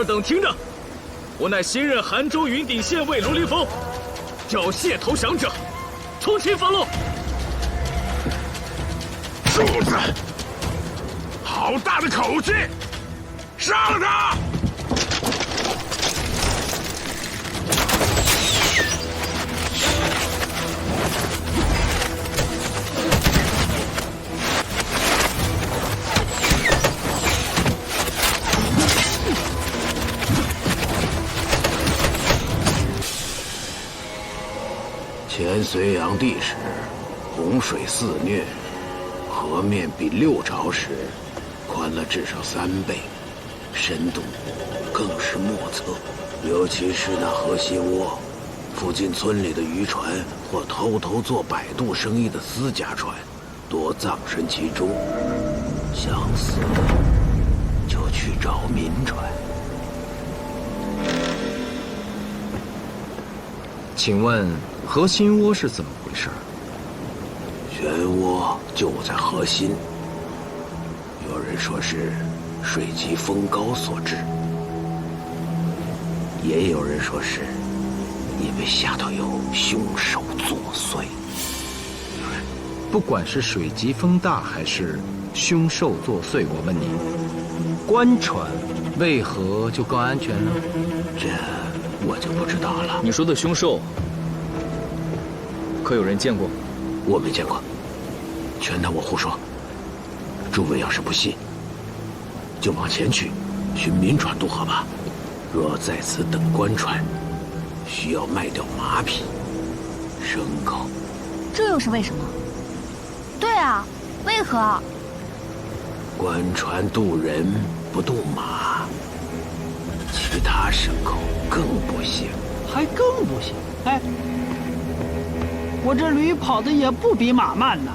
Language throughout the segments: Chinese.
尔等听着，我乃新任韩州云顶县尉卢凌风，缴械投降者，从轻发落。柱子，好大的口气！杀了他！前隋炀帝时，洪水肆虐，河面比六朝时宽了至少3倍，深度更是莫测。尤其是那河心窝附近村里的渔船或偷偷做摆渡生意的私家船，多葬身其中。想死就去找民船。请问河心窝是怎么回事？漩涡就在河心，有人说是水疾风高所致，也有人说是因为下头有凶手作祟。不管是水疾风大还是凶兽作祟，我问你，官船为何就更安全呢？这我就不知道了。你说的凶兽，可有人见过？我没见过，全当我胡说。诸位要是不信，就往前去，寻民船渡河吧。若在此等官船，需要卖掉马匹、牲口。这又是为什么？对啊，为何？官船渡人不渡马，其他牲口更不行。还更不行。哎，我这驴跑得也不比马慢呐，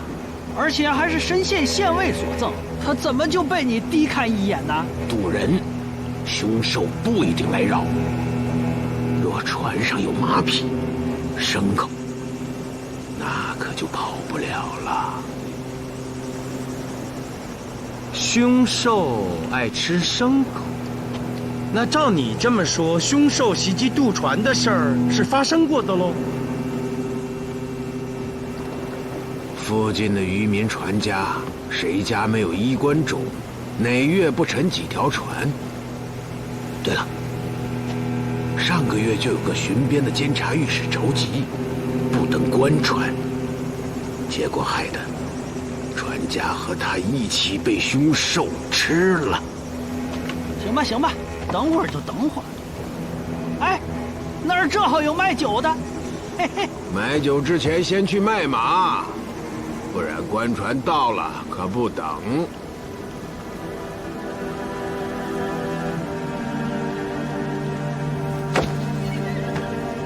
而且还是深县县尉所赠，他怎么就被你低看一眼呢？渡人，凶兽不一定来扰。若船上有马匹、牲口，那可就跑不了了。凶兽爱吃牲口，那照你这么说，凶兽袭击渡船的事儿是发生过的喽？附近的渔民船家，谁家没有衣冠冢？哪月不沉几条船？对了，上个月就有个巡边的监察御史仇急，不登官船，结果害得船家和他一起被凶兽吃了。行吧，行吧，等会儿就等会儿。哎，那儿正好有卖酒的，嘿嘿。买酒之前先去卖马，不然官船到了可不等。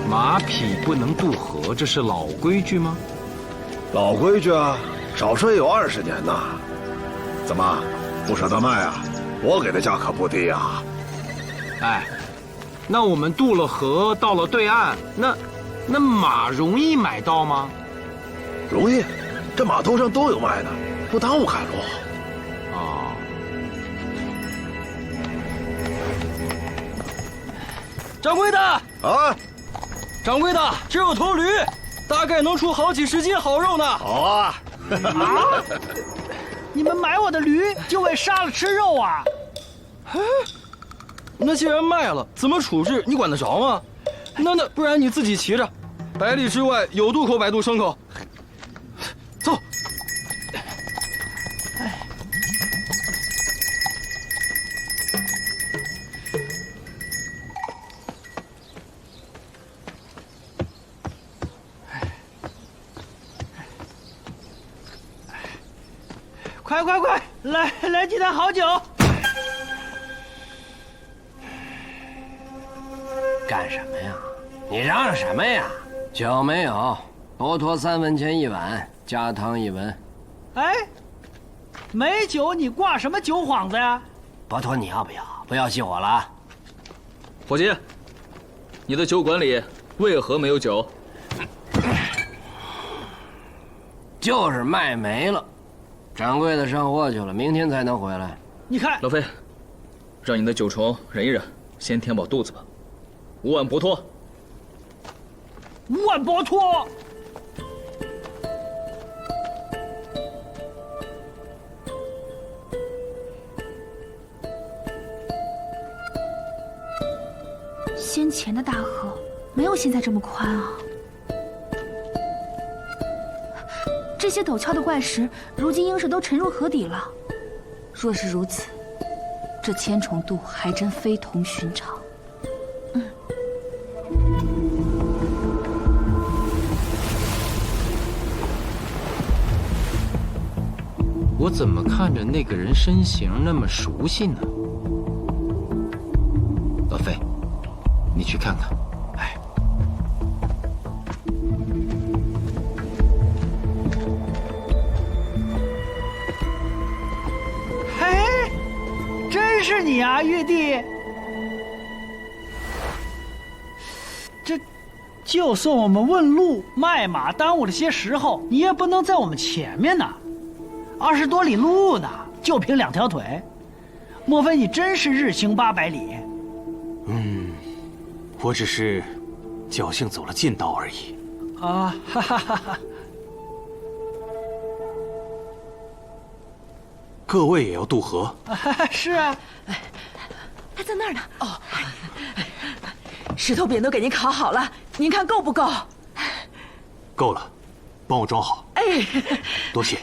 马匹不能渡河，这是老规矩吗？老规矩啊，少说也有20年呐。怎么，不舍得卖啊？我给的价可不低啊。哎，那我们渡了河，到了对岸，那马容易买到吗？容易，这码头上都有卖的，不耽误赶路。哦，掌柜的啊，掌柜的，这有头驴，大概能出好几10斤好肉呢。好啊。啊！你们买我的驴就为杀了吃肉啊？那既然卖了，怎么处置你管得着吗？那不然你自己骑着，100里之外有渡口摆渡牲口。走。快快快，来几坛好酒！干什么呀？你嚷嚷什么呀？酒没有，多拖3文钱一碗，加汤1文。哎，没酒你挂什么酒幌子呀？伯托，你要不要？不要熄火了啊！伙计，你的酒馆里为何没有酒？就是卖没了。掌柜的上货去了，明天才能回来。你看，老飞，让你的酒虫忍一忍，先填饱肚子吧。5碗薄托。5碗薄托。先前的大河没有现在这么宽啊。这些陡峭的怪石，如今应是都沉入河底了。若是如此，这千重渡还真非同寻常。我怎么看着那个人身形那么熟悉呢？老费，你去看看。哎，嘿，真是你啊，玉帝！就算我们问路卖马耽误了些时候，你也不能在我们前面呐。20多里路呢，就凭2条腿，莫非你真是日行800里？我只是侥幸走了近道而已。啊，哈哈哈哈！各位也要渡河？是啊，他在那儿呢。哦，石头饼都给您烤好了，您看够不够？够了，帮我装好。哎，多谢。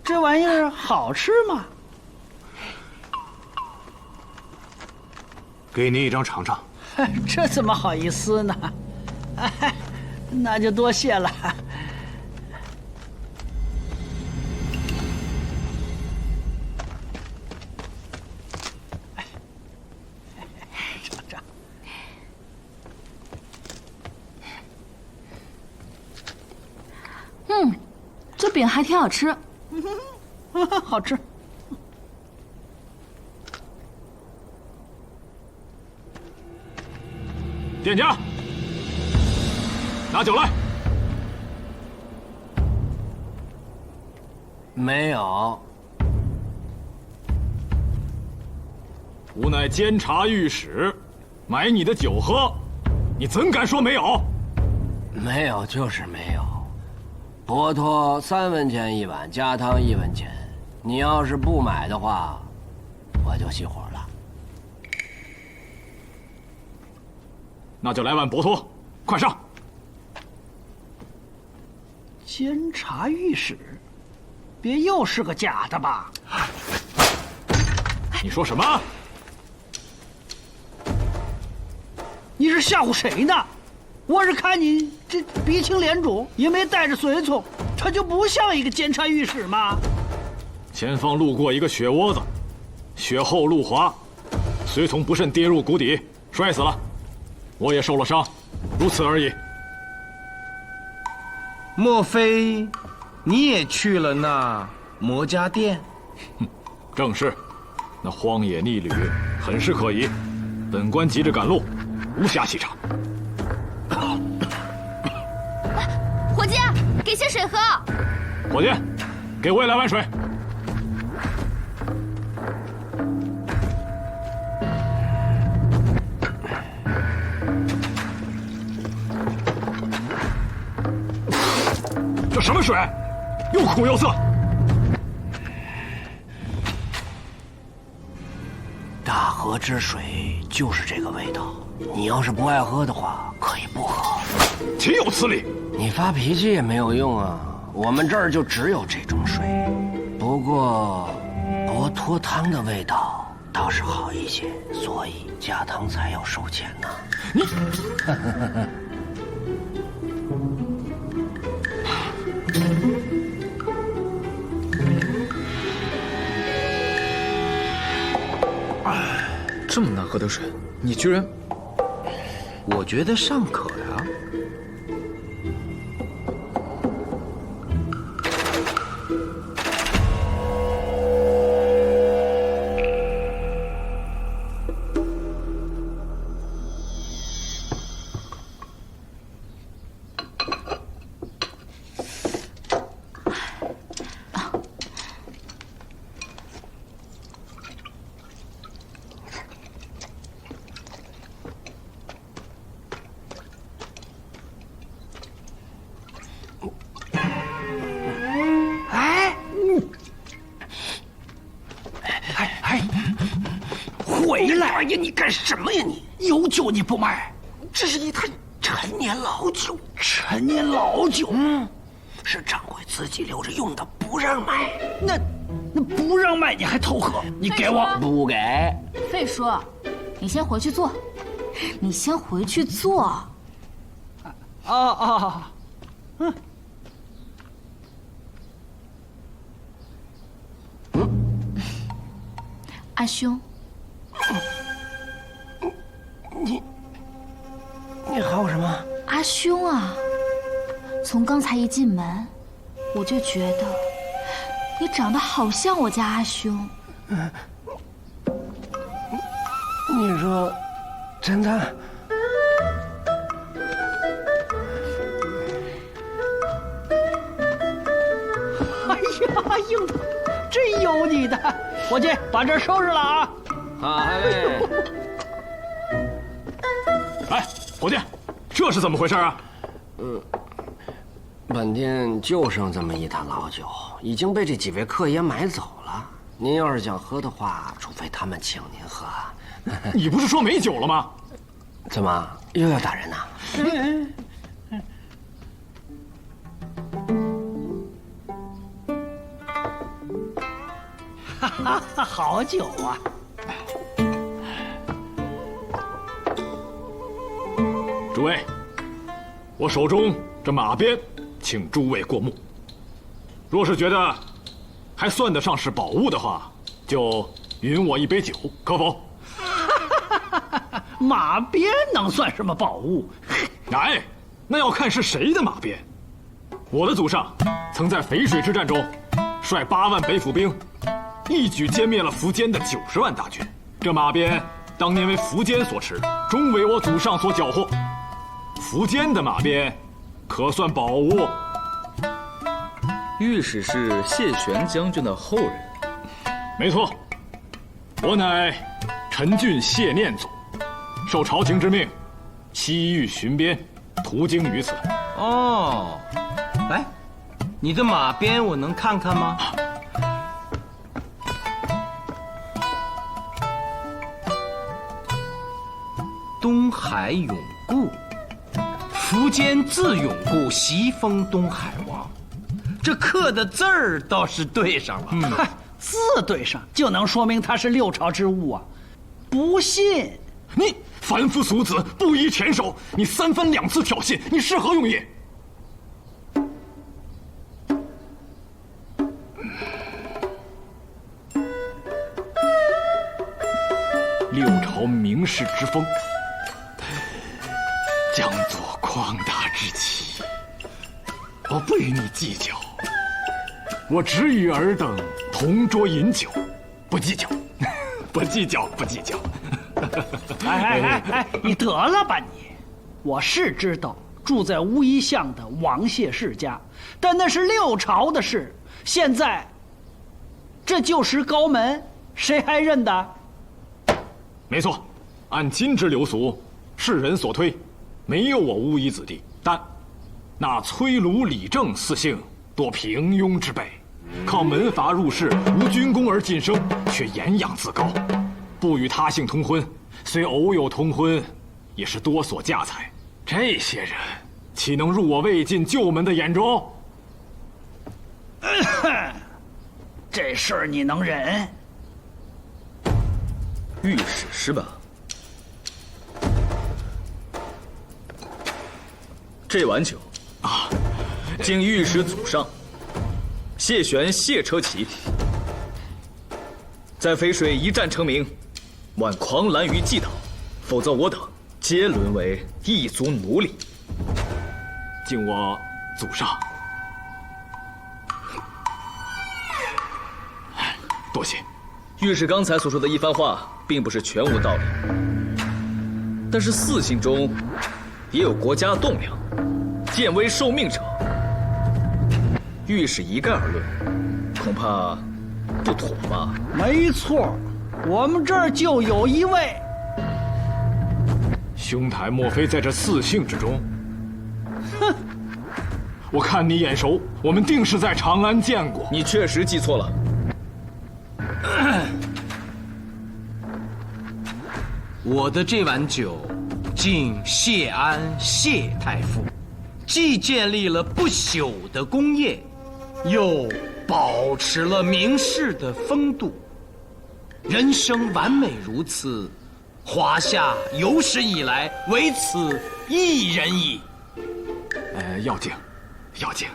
这玩意儿好吃吗？给您一张尝尝。这怎么好意思呢？那就多谢了。尝尝。这饼还挺好吃。好吃。店家，拿酒来。没有。吾乃监察御史，买你的酒喝，你怎敢说没有？没有就是没有。薄托3文钱一碗，加汤1文钱。你要是不买的话，我就熄火了。那就来碗薄托，快上！监察御史，别又是个假的吧？你说什么？你是吓唬谁呢？我是看你这鼻青脸肿，也没带着随从，他就不像一个监察御史吗？前方路过一个雪窝子，雪厚路滑，随从不慎跌入谷底，摔死了。我也受了伤，如此而已。莫非你也去了那魔家店？正是，那荒野逆旅，很是可疑。本官急着赶路，无暇细查。伙计，给些水喝。伙计，给我也来碗水。这什么水？又苦又涩。大河之水就是这个味道。你要是不爱喝的话，可以不喝。岂有此理！你发脾气也没有用啊，我们这儿就只有这种水。不过，薄托汤的味道倒是好一些，所以加汤才要收钱呢。你，这么难喝的水，你居然……我觉得尚可呀。回来！哎呀，你干什么呀你？有酒你不卖？这是一坛陈年老酒，陈年老酒，是掌柜自己留着用的，不让卖。那不让卖你还偷喝？你给我！不给。费叔，你先回去坐，你先回去坐。阿兄，你喊我什么？阿兄啊！从刚才一进门，我就觉得你长得好像我家阿兄。你说真的？哎呀，樱桃，真有你的！伙计，把这儿收拾了啊！好嘞。哎，伙计，这是怎么回事啊？本店就剩这么一坛老酒，已经被这几位客爷买走了。您要是想喝的话，除非他们请您喝。你不是说没酒了吗？怎么又要打人呐？哈哈，好酒啊！诸位，我手中这马鞭，请诸位过目。若是觉得还算得上是宝物的话，就允我一杯酒，可否？马鞭能算什么宝物？哎，那要看是谁的马鞭。我的祖上曾在淝水之战中，率8万北府兵，一举歼灭了苻坚的90万大军。这马鞭当年为苻坚所持，终为我祖上所缴获。苻坚的马鞭，可算宝物。御史是谢玄将军的后人。没错，我乃陈郡谢念祖，受朝廷之命，西域巡边，途经于此。哦，来，你的马鞭我能看看吗？东海永固，苻坚自永固，袭封东海王。这刻的字儿倒是对上了。嗨，字对上就能说明它是六朝之物啊！不信？你凡夫俗子，不宜前手。你3番2次挑衅，你是何用意？六朝名士之风，将作旷达之气。我不与你计较，我只与尔等同桌饮酒，不计较，不计较，不计较。哎，你得了吧你！我是知道住在乌衣巷的王谢世家，但那是六朝的事。现在这旧时高门，谁还认得？没错，按今之流俗，世人所推，没有我乌衣子弟。但那崔卢、李正四姓多平庸之辈，靠门阀入仕，无军功而晋升，却言养自高，不与他姓通婚。虽偶有通婚，也是多所嫁财。这些人岂能入我魏晋旧门的眼中？这事儿你能忍？御史是吧？这碗酒啊，敬御史祖上谢玄谢车骑，在淝水一战成名，挽狂澜于既倒，否则我等皆沦为异族奴隶。敬我祖上。多谢。御史刚才所说的一番话，并不是全无道理，但是四姓中也有国家栋梁，见危受命者。御史一概而论，恐怕不妥吧？没错，我们这儿就有一位。兄台莫非在这四姓之中？哼！我看你眼熟，我们定是在长安见过。你确实记错了。我的这碗酒，敬谢安谢太傅，既建立了不朽的功业，又保持了名士的风度。人生完美如此，华夏有史以来唯此一人矣。要敬，要敬。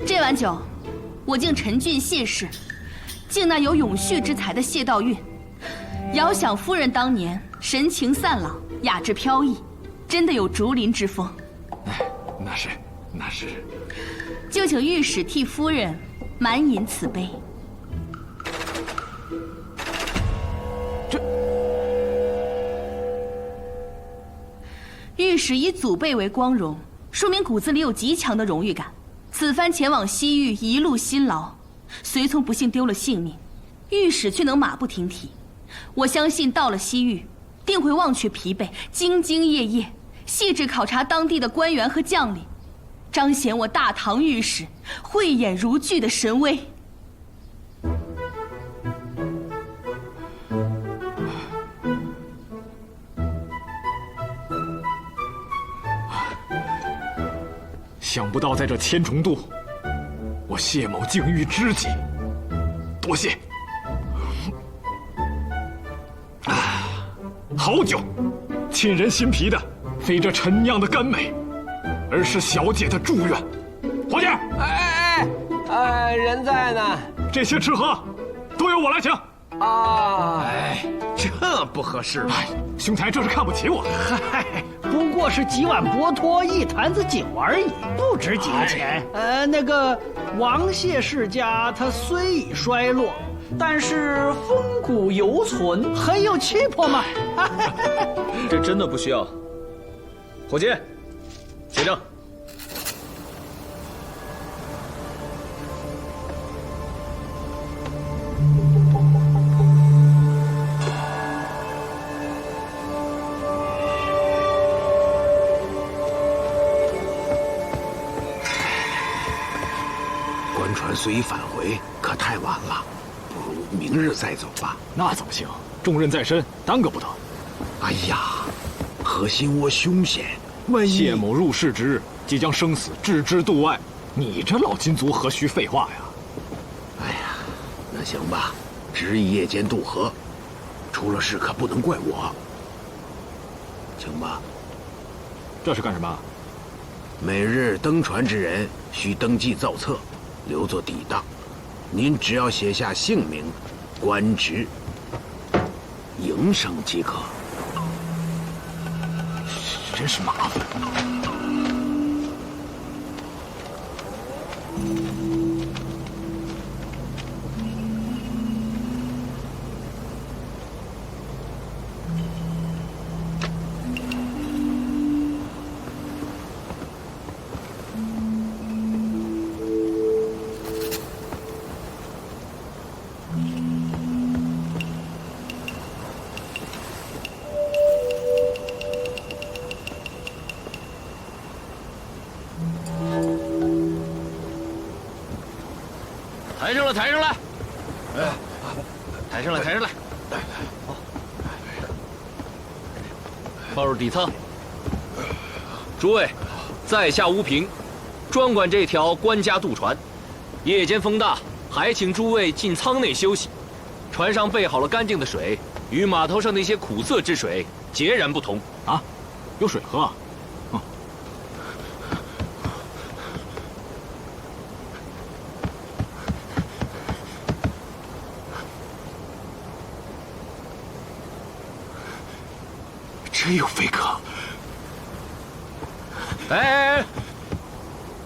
这碗酒，我敬陈俊谢氏，敬那有永续之才的谢道韫。遥想夫人当年神情散朗，雅致飘逸，真的有竹林之风。那是。就请御史替夫人满饮此杯。御史以祖辈为光荣，说明骨子里有极强的荣誉感。此番前往西域，一路辛劳，随从不幸丢了性命，御史却能马不停蹄。我相信到了西域，定会忘却疲惫，兢兢业业，细致考察当地的官员和将领，彰显我大唐御史慧眼如炬的神威。想不到在这千重渡，我谢某竟遇知己，多谢。好酒，沁人心脾的，非这陈酿的甘美，而是小姐的祝愿。伙计，人在呢。这些吃喝都由我来请。这不合适吧？兄台这是看不起我。嗨，不过是几碗薄托，一坛子酒而已，不值几个钱。那个王谢世家，他虽已衰落，但是风骨犹存，很有气魄嘛。这真的不需要。伙计，结账。官船虽已返回，可太晚了，不如明日再走吧。那怎么行？重任在身，耽搁不得。哎呀，河心窝凶险，万一谢某入世之日，即将生死置之度外，你这老金族何须废话呀？哎呀，那行吧，执意夜间渡河，出了事可不能怪我。请吧。这是干什么？每日登船之人需登记造册，留作抵当。您只要写下姓名、官职、营生即可。真是麻烦。抬上来，抬上来！抬上来，抬上来！放入底舱。诸位，在下乌平，专管这条官家渡船。夜间风大，还请诸位进舱内休息。船上备好了干净的水，与码头上那些苦涩之水截然不同。啊，有水喝啊！真有飞客！哎，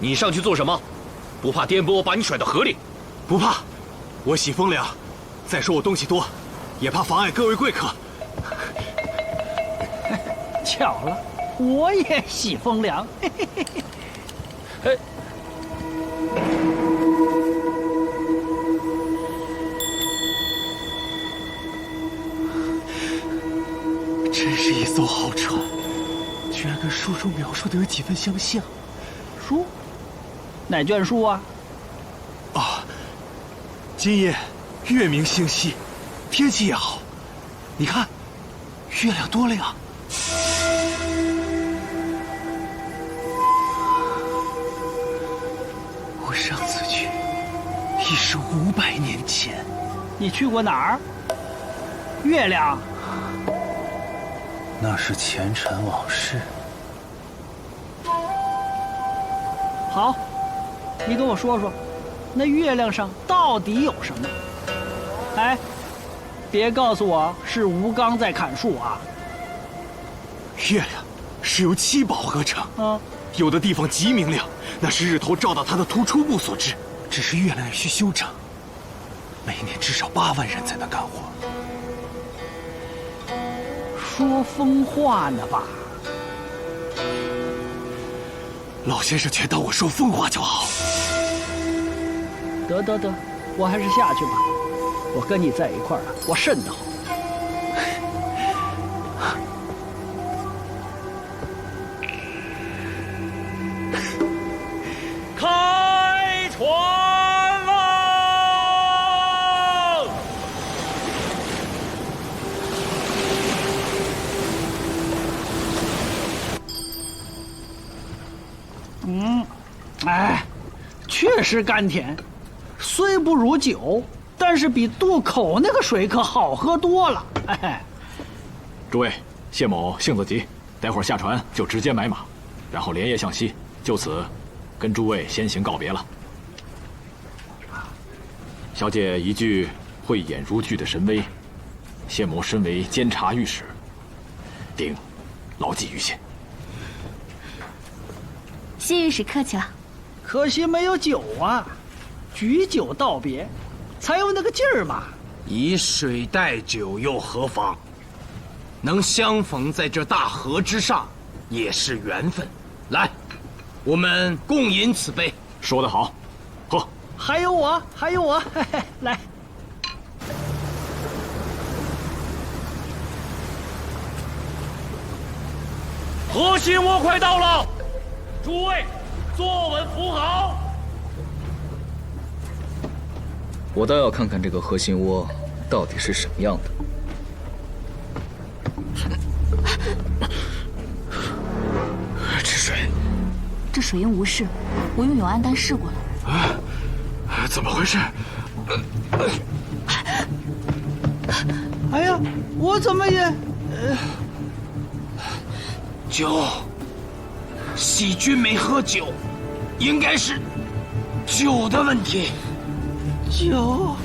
你上去做什么？不怕颠簸把你甩到河里？不怕，我喜风凉。再说我东西多，也怕妨碍各位贵客。巧了，我也喜风凉。哎，真是一艘好船，居然跟书中描述的有几分相像。书？哪卷书啊？今夜月明星稀，天气也好，你看，月亮多亮。我上次去已是500年前。你去过哪儿？月亮？那是前尘往事。好，你跟我说说，那月亮上到底有什么？哎，别告诉我是吴刚在砍树啊！月亮是由7宝合成，有的地方极明亮，那是日头照到它的突出部所致。只是月亮需修整，每年至少8万人才能干活。说疯话呢吧？老先生全当我说疯话就好。得，我还是下去吧。我跟你在一块儿啊，我瘆得慌。开船喽！哎，确实甘甜，虽不如酒，但是比渡口那个水可好喝多了。哎，诸位，谢某性子急，待会儿下船就直接买马，然后连夜向西，就此跟诸位先行告别了。小姐一句慧眼如炬的神威，谢某身为监察御史，定牢记于心。谢御史客气了。可惜没有酒啊，举酒道别，才有那个劲儿嘛。以水代酒又何妨？能相逢在这大河之上，也是缘分。来，我们共饮此杯。说得好，喝。还有我，嘿嘿，来。河心窝快到了，诸位坐稳扶好。我倒要看看这个核心窝到底是什么样的。吃水。这水应无事，我用永安丹试过了。怎么回事？哎呀，我怎么也……酒，喜君没喝酒，应该是酒的问题。酒。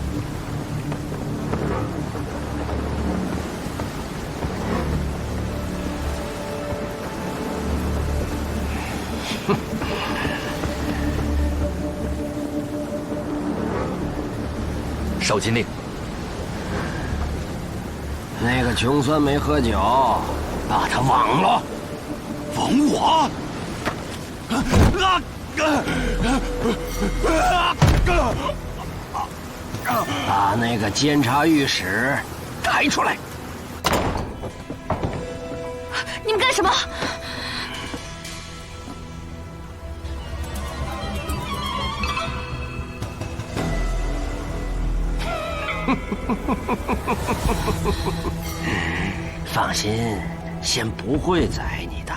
少禁令。那个穷酸没喝酒，把他网了。网我？把那个监察御史抬出来！你们干什么？放心，先不会宰你的。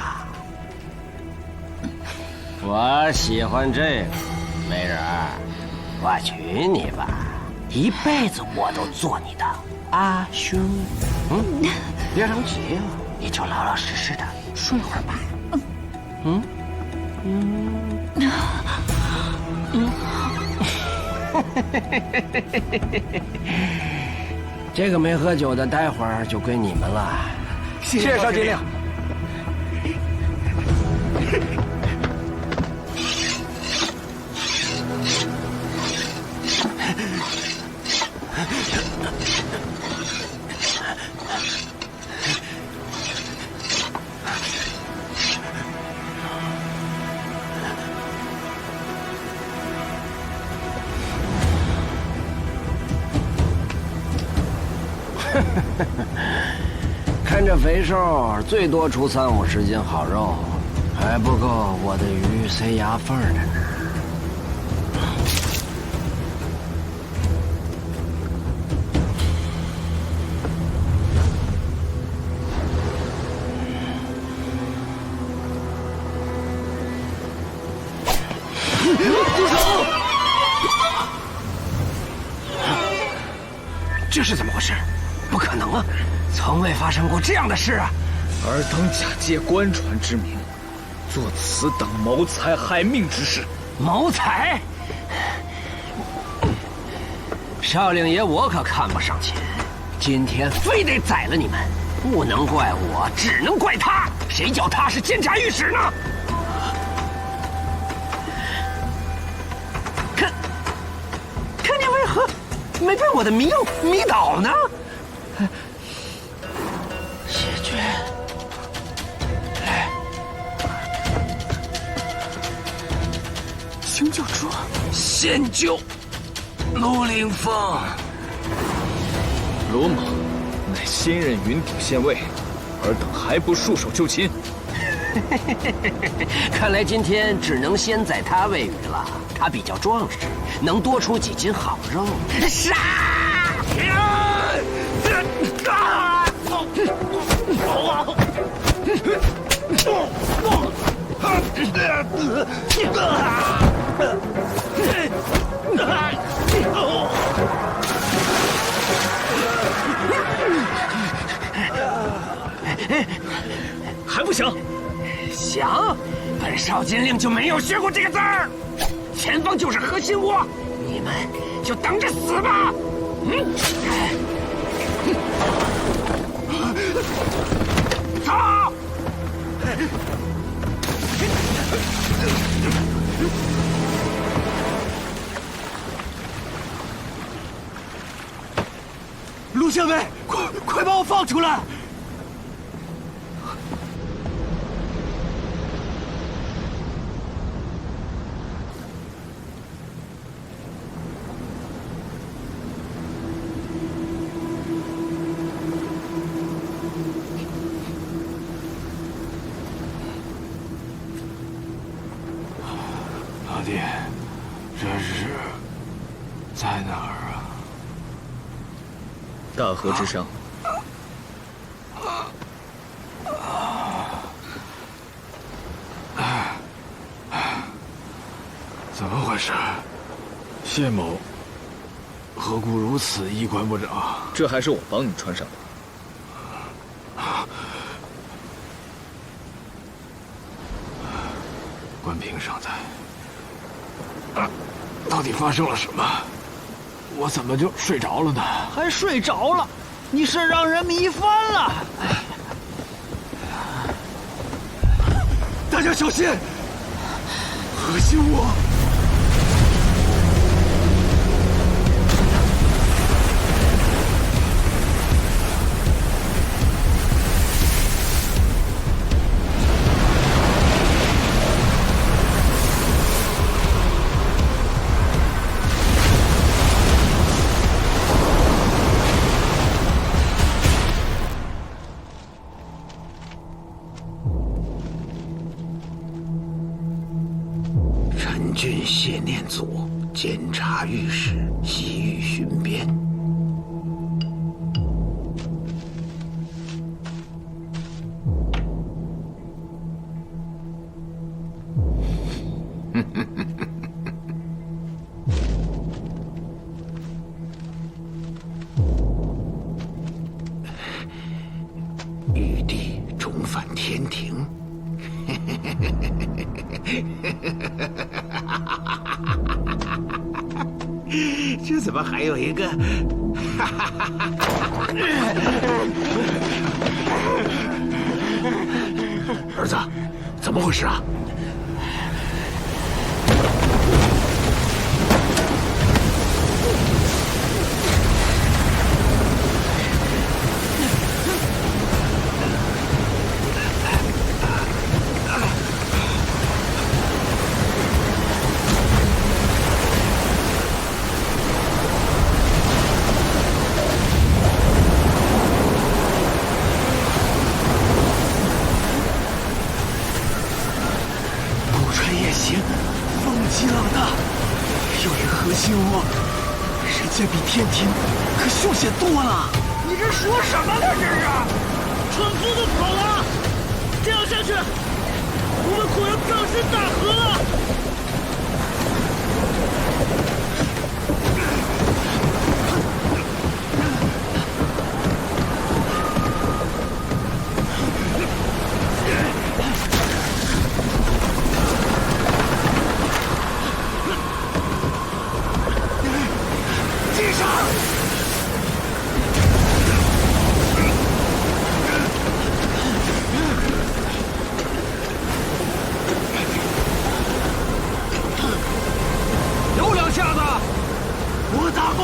我喜欢这个，美人儿，我娶你吧，一辈子我都做你的阿兄。别着急啊，你就老老实实的睡会儿吧。这个没喝酒的，待会儿就归你们了。谢谢少禁令。看这肥瘦，最多出30-50斤好肉，还不够我的鱼塞牙缝的呢。这是怎么回事？不可能啊，从未发生过这样的事啊！尔等假借官船之名，做此等谋财害命之事。谋财？少令爷，我可看不上钱，今天非得宰了你们，不能怪我，只能怪他。谁叫他是监察御史呢？可你为何没被我的迷用迷倒呢？谢绝。请救主，先救陆凌风。罗某乃新任云顶县尉，尔等还不束手就擒？看来今天只能先宰他喂鱼了。他比较壮实，能多出几斤好肉。杀！还不想？想？本少监令就没有学过这个字儿。前方就是核心窝，你们就等着死吧！走！陆县尉，快把我放出来！老弟，这是在哪儿啊？大河之上。怎么回事？谢某何故如此衣冠不整？这还是我帮你穿上的。关平尚在。到底发生了什么？我怎么就睡着了呢？还睡着了？你是让人迷翻了！大家小心！核心窝！陈郡谢念祖，监察御史，西域巡边。玉帝重返天庭。这怎么还有一个？儿子，怎么回事啊？这比天庭可凶险多了！你这说什么呢？这是蠢夫子跑了！这样下去，我们可要葬身大河了！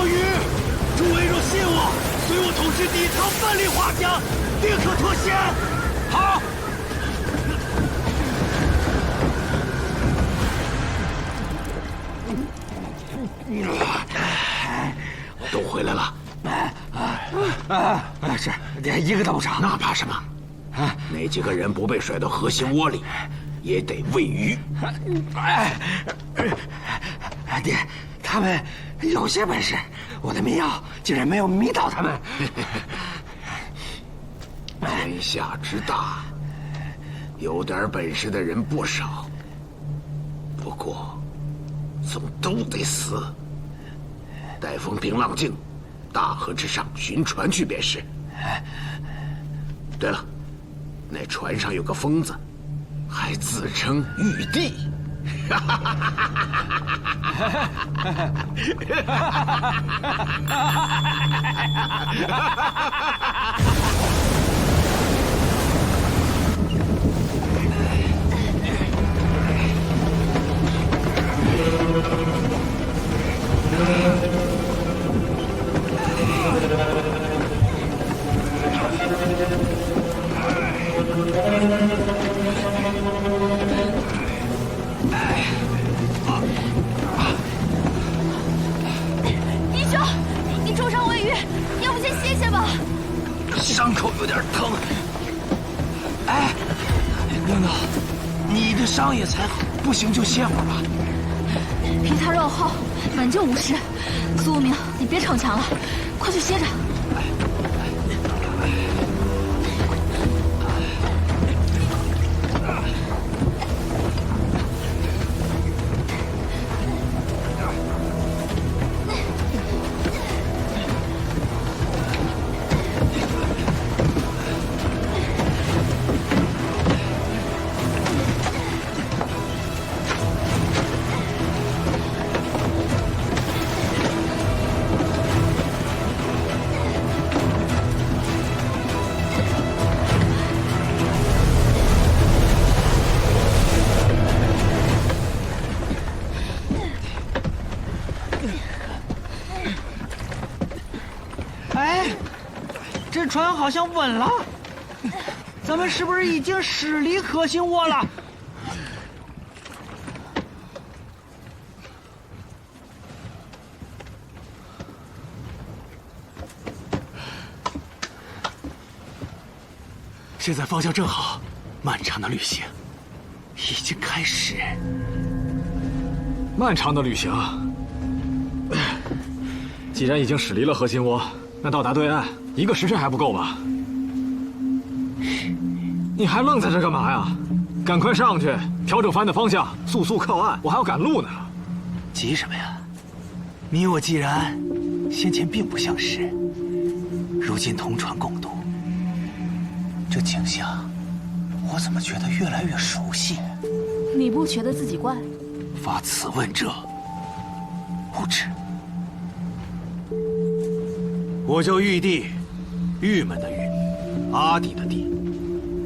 于，诸位若信我，随我统治底层奋力华江，定可脱险。好。都回来了。是，一个都不少。那怕什么？那几个人不被甩到核心窝里，也得喂鱼。爹，他们有些本事，我的迷药竟然没有迷倒他们。天下之大，有点本事的人不少，不过总都得死。待风平浪静，大河之上寻船去便是。对了，那船上有个疯子，还自称玉帝。弟兄，你重伤未愈，要不先歇歇吧？伤口有点疼。哎，领导，你的伤也才好，不行就歇会儿吧。皮糙肉厚，本就无事。苏无名，你别逞强了，快去歇着。这船好像稳了，咱们是不是已经驶离核心窝了？现在方向正好，漫长的旅行已经开始。漫长的旅行，既然已经驶离了核心窝，那到达对岸1个时辰还不够吗？你还愣在这干嘛呀？赶快上去，调整帆的方向，速速靠岸，我还要赶路呢。急什么呀？你我既然先前并不相识，如今同船共度，这景象，我怎么觉得越来越熟悉？你不觉得自己怪？发此问者，不知。我叫玉帝，郁闷的郁，阿弟的弟，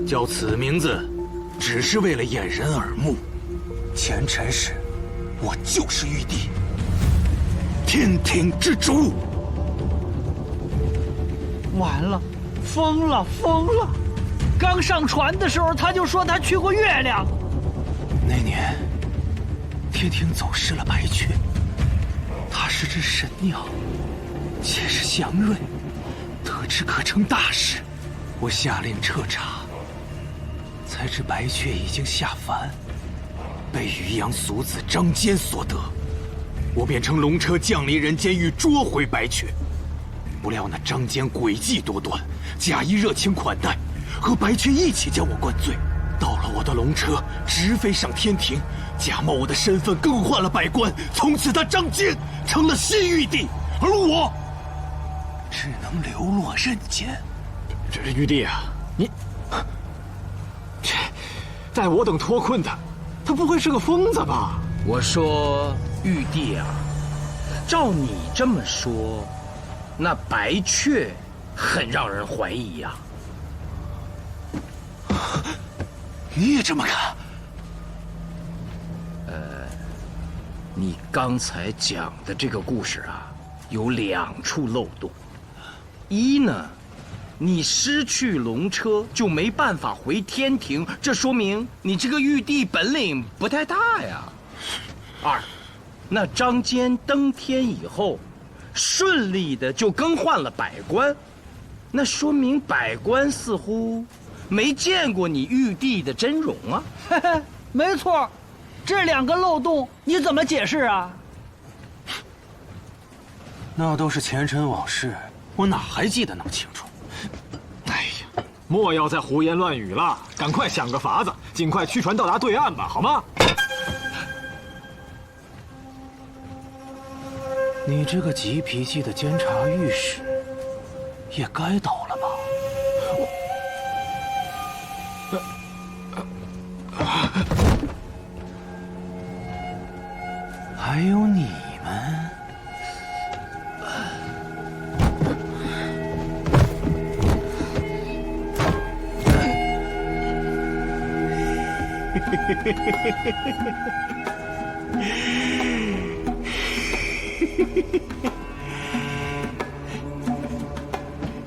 叫此名字，只是为了掩人耳目。前尘时，我就是玉帝，天庭之主。完了，疯了，疯了！刚上船的时候，他就说他去过月亮。那年，天庭走失了白雀，它是只神鸟。且是祥瑞，得知可成大事，我下令彻查，才知白雀已经下凡，被渔阳俗子张坚所得。我便乘龙车降临人间，欲捉回白雀。不料那张坚诡计多端，假意热情款待，和白雀一起将我灌醉。到了我的龙车，直飞上天庭，假冒我的身份更换了百官。从此他张坚成了新玉帝，而我只能流落人间。这玉帝啊，你待我等脱困的，他不会是个疯子吧？我说玉帝啊，照你这么说，那白雀很让人怀疑呀。你也这么看？你刚才讲的这个故事啊，有2处漏洞。一呢，你失去龙车就没办法回天庭，这说明你这个玉帝本领不太大呀。2，那张坚登天以后，顺利的就更换了百官，那说明百官似乎没见过你玉帝的真容啊。嘿嘿，没错，这2个漏洞你怎么解释啊？那都是前尘往事，我哪还记得那么清楚？哎呀，莫要再胡言乱语了，赶快想个法子，尽快驱船到达对岸吧，好吗？你这个急脾气的监察御史，也该倒了吧？还有你们，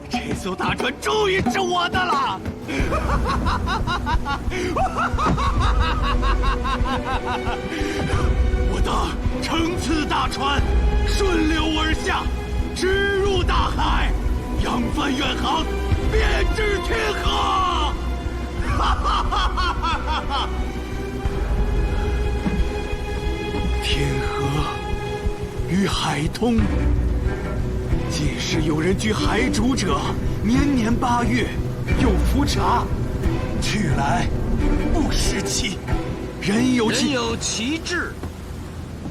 这艘大船终于是我的了！我的乘次大船顺流而下，直入大海，扬帆远航，遍至天河。天河与海通，近时有人居海主者，年年8月有浮茶，去来不失期。人有其志，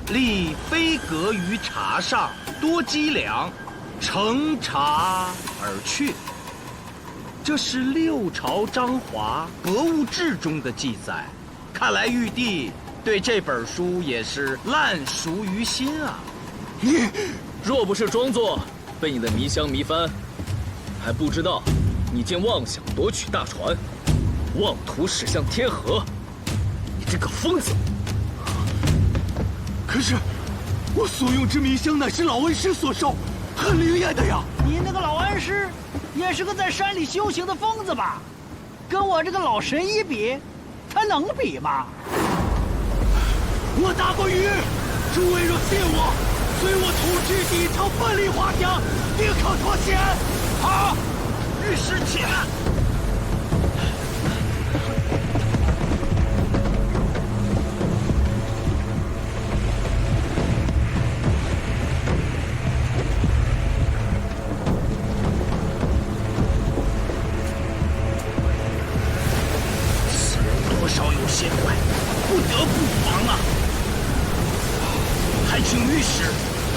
立飞阁于茶上，多积粮，乘茶而去。这是6朝张华《博物志》中的记载，看来玉帝对这本书也是烂熟于心啊！你若不是装作被你的迷香迷翻，还不知道你竟妄想夺取大船，妄图驶向天河，你这个疯子！可是，我所用之迷香乃是老恩师所授，很灵验的呀。你那个老恩师，也是个在山里修行的疯子吧？跟我这个老神医比，他能比吗？我打过鱼，诸位若信我，随我统治底朝，奋力划桨，定可脱险。好，御史起来。此人多少有些怪，不得不防啊！还请御史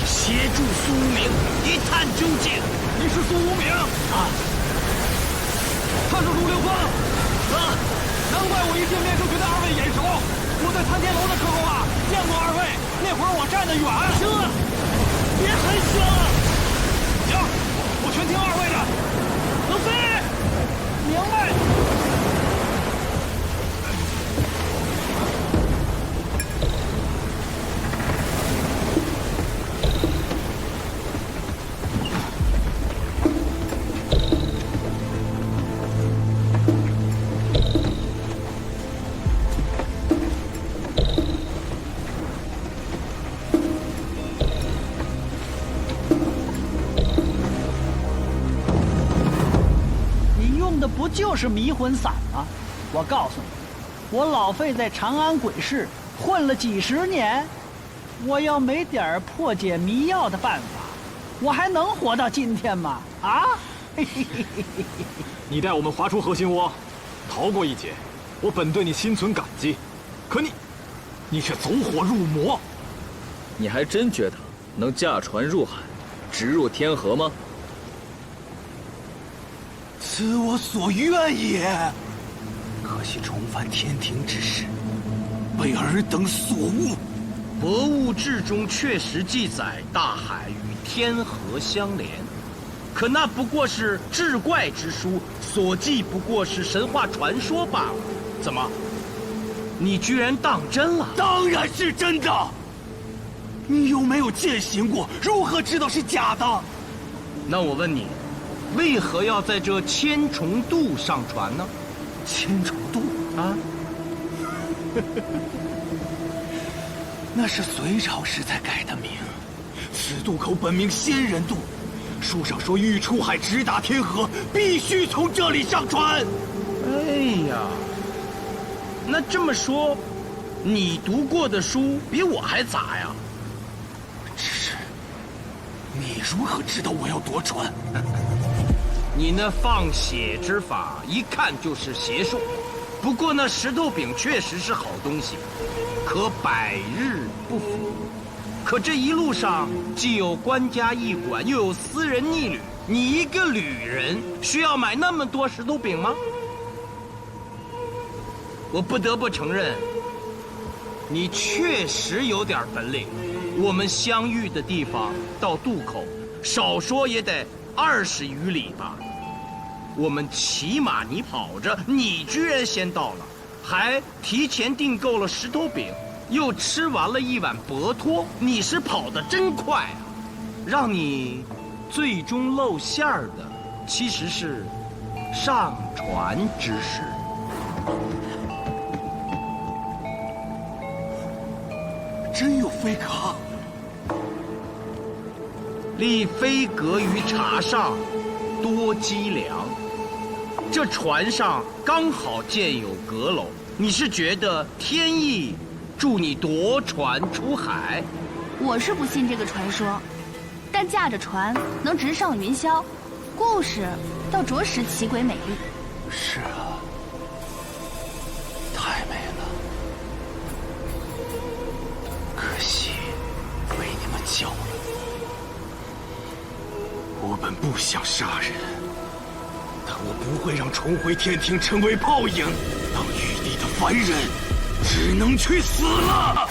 协助苏无名一探究竟。你是苏无名啊？他是陆流芳啊！难怪我一见面就觉得2位眼熟。我在参天楼的时候啊，见过2位，那会儿我站得远。行了，别很凶了。行，我全听2位的。冷飞，明白。不就是迷魂散吗？我告诉你，我老费在长安鬼市混了几10年，我要没点破解迷药的办法，我还能活到今天吗？啊！你带我们划出核心窝，逃过一劫，我本对你心存感激，可你却走火入魔。你还真觉得能驾船入海，直入天河吗？此我所愿也。可惜重返天庭之时，被尔等所误。《博物志》中确实记载大海与天河相连，可那不过是志怪之书，所记不过是神话传说罢了。怎么，你居然当真了？当然是真的。你有没没有践行过，如何知道是假的？那我问你，为何要在这千重渡上船呢？千重渡啊？那是隋朝时才改的名。此渡口本名仙人渡，书上说欲出海直达天河，必须从这里上船。哎呀，那这么说，你读过的书比我还杂呀？只是，你如何知道我要夺船？你那放血之法，一看就是邪术。不过那石头饼确实是好东西，可百日不腐。可这一路上既有官家驿馆，又有私人逆旅，你一个旅人需要买那么多石头饼吗？我不得不承认，你确实有点本领。我们相遇的地方到渡口，少说也得20余里吧。我们骑马，你跑着，你居然先到了，还提前订购了石头饼，又吃完了一碗薄托，你是跑得真快啊！让你最终露馅儿的，其实是上船之时。真有飞阁？立飞阁于茶上，多积粮。这船上刚好建有阁楼，你是觉得天意助你夺船出海？我是不信这个传说，但驾着船能直上云霄，故事倒着实奇诡美丽。是啊，太美了。可惜被你们救了。我本不想杀人，但我不会让重回天庭成为泡影。当玉帝的凡人，只能去死了。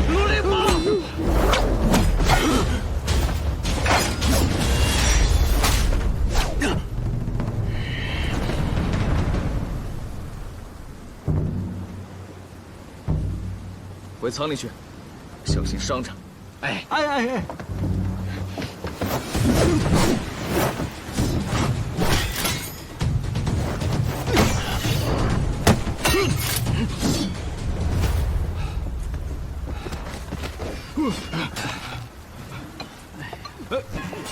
如来宝！回舱里去，小心伤着。哎哎哎哎！哎，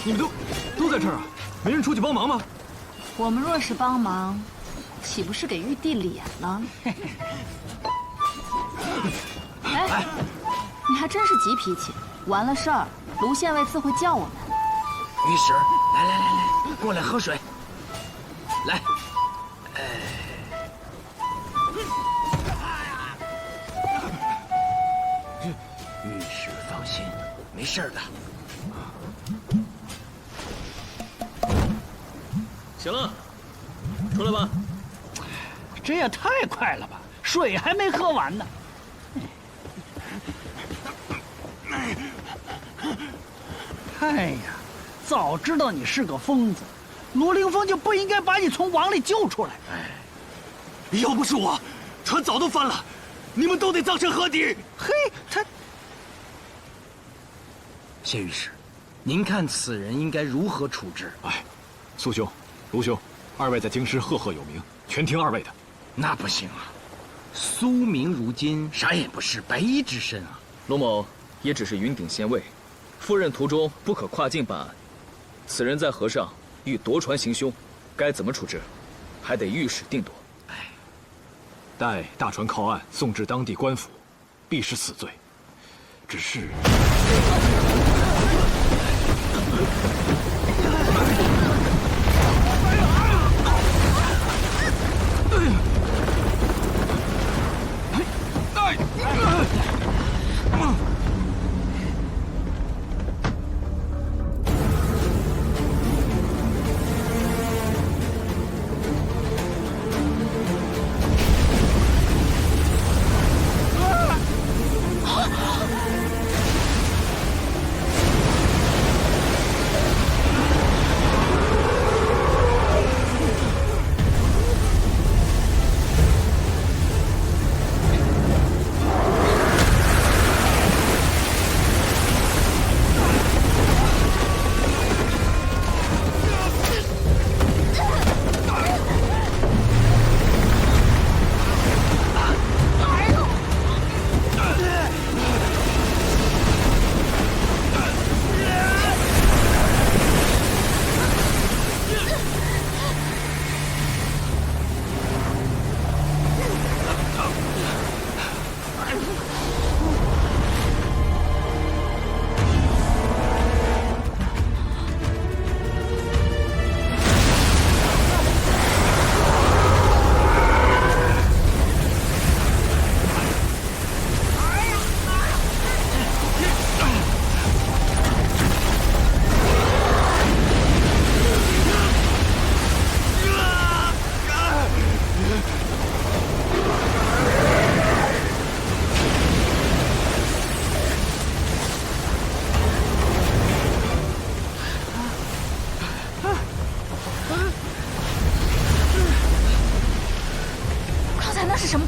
你们都在这儿啊？没人出去帮忙吗？我们若是帮忙，岂不是给玉帝脸了？哎，你还真是急脾气。完了事儿，卢县尉自会叫我们。御史，来，过来喝水。来，御史放心，没事的。行了，出来吧。这也太快了吧，水还没喝完呢。哎呀，早知道你是个疯子，罗凌风就不应该把你从网里救出来。要不是我，船早都翻了，你们都得葬身河底。嘿，他，谢御史，您看此人应该如何处置？哎，苏兄、卢兄，二位在京师赫赫有名，全听二位的。那不行啊，苏明如今啥也不是，白衣之身啊。罗某也只是云顶县尉，赴任途中不可跨境办案。此人在河上欲夺船行凶，该怎么处置，还得御史定夺。待大船靠岸，送至当地官府，必是死罪。只是。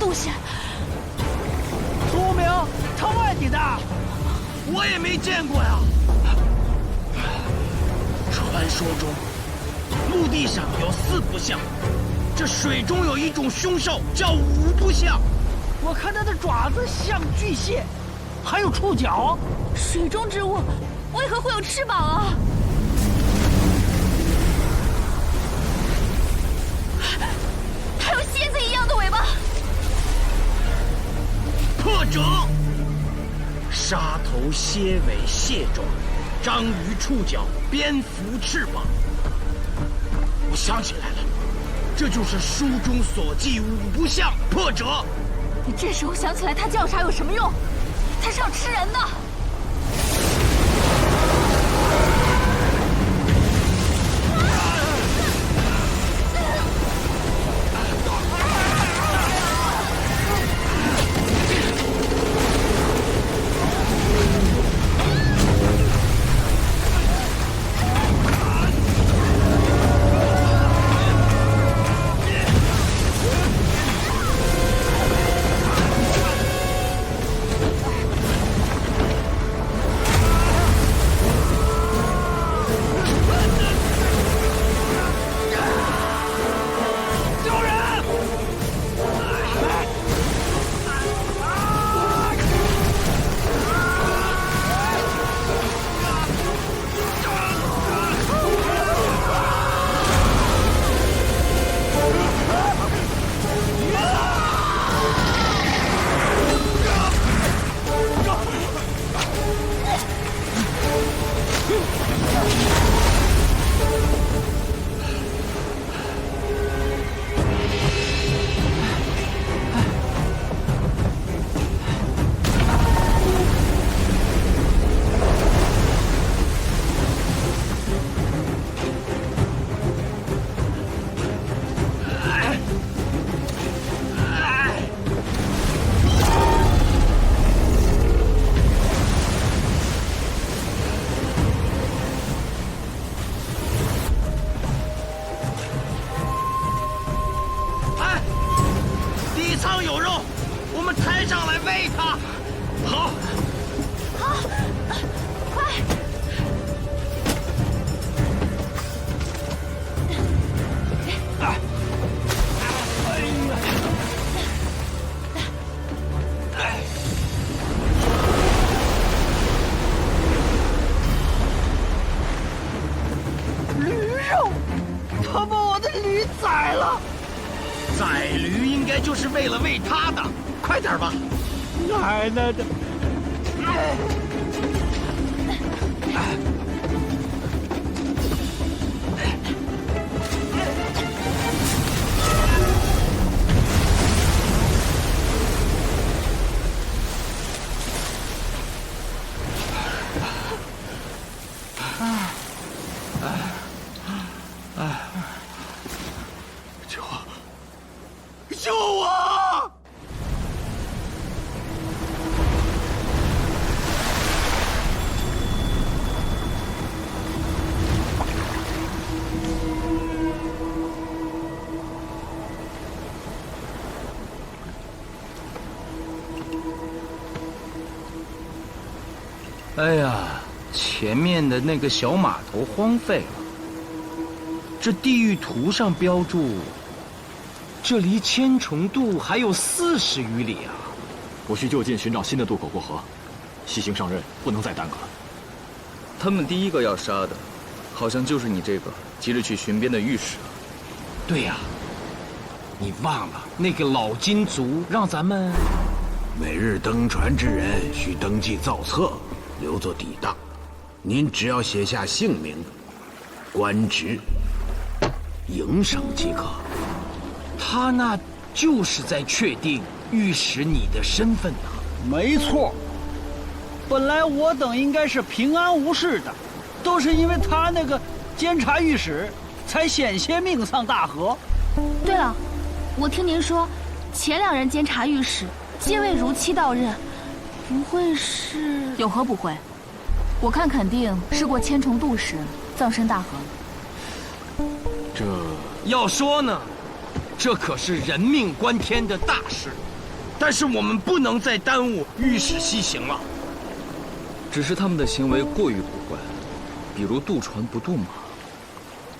东西？聪明，城外地的，我也没见过呀。传说中，陆地上有4不像，这水中有一种凶兽叫5不像。我看它的爪子像巨蟹，还有触角。水中之物为何会有翅膀啊？还有蝎子一样的尾巴。破者，鲨头、蝎尾、蟹爪、章鱼触角、蝙蝠翅膀。我想起来了，这就是书中所记5不像。破者，你这时候想起来他叫啥有什么用？他是要吃人的。宰驴应该就是为了喂它的，快点吧！奶奶的！救我！哎呀，前面的那个小码头荒废了，这地狱图上标注。这离千重渡还有40余里啊！我需就近寻找新的渡口过河，西行上任不能再耽搁了。他们第一个要杀的，好像就是你这个急着去巡边的御史啊。对呀，你忘了那个老金族让咱们每日登船之人需登记造册，留作抵当。您只要写下姓名、官职、营生即可。他那就是在确定御史你的身份呢。没错，本来我等应该是平安无事的，都是因为他那个监察御史，才险些命丧大河。对了，我听您说，前2任监察御史皆未如期到任，不会是？有何不会？我看肯定是过千重渡时葬身大河。这要说呢，这可是人命关天的大事。但是我们不能再耽误御史西行了。只是他们的行为过于古怪，比如渡船不渡马，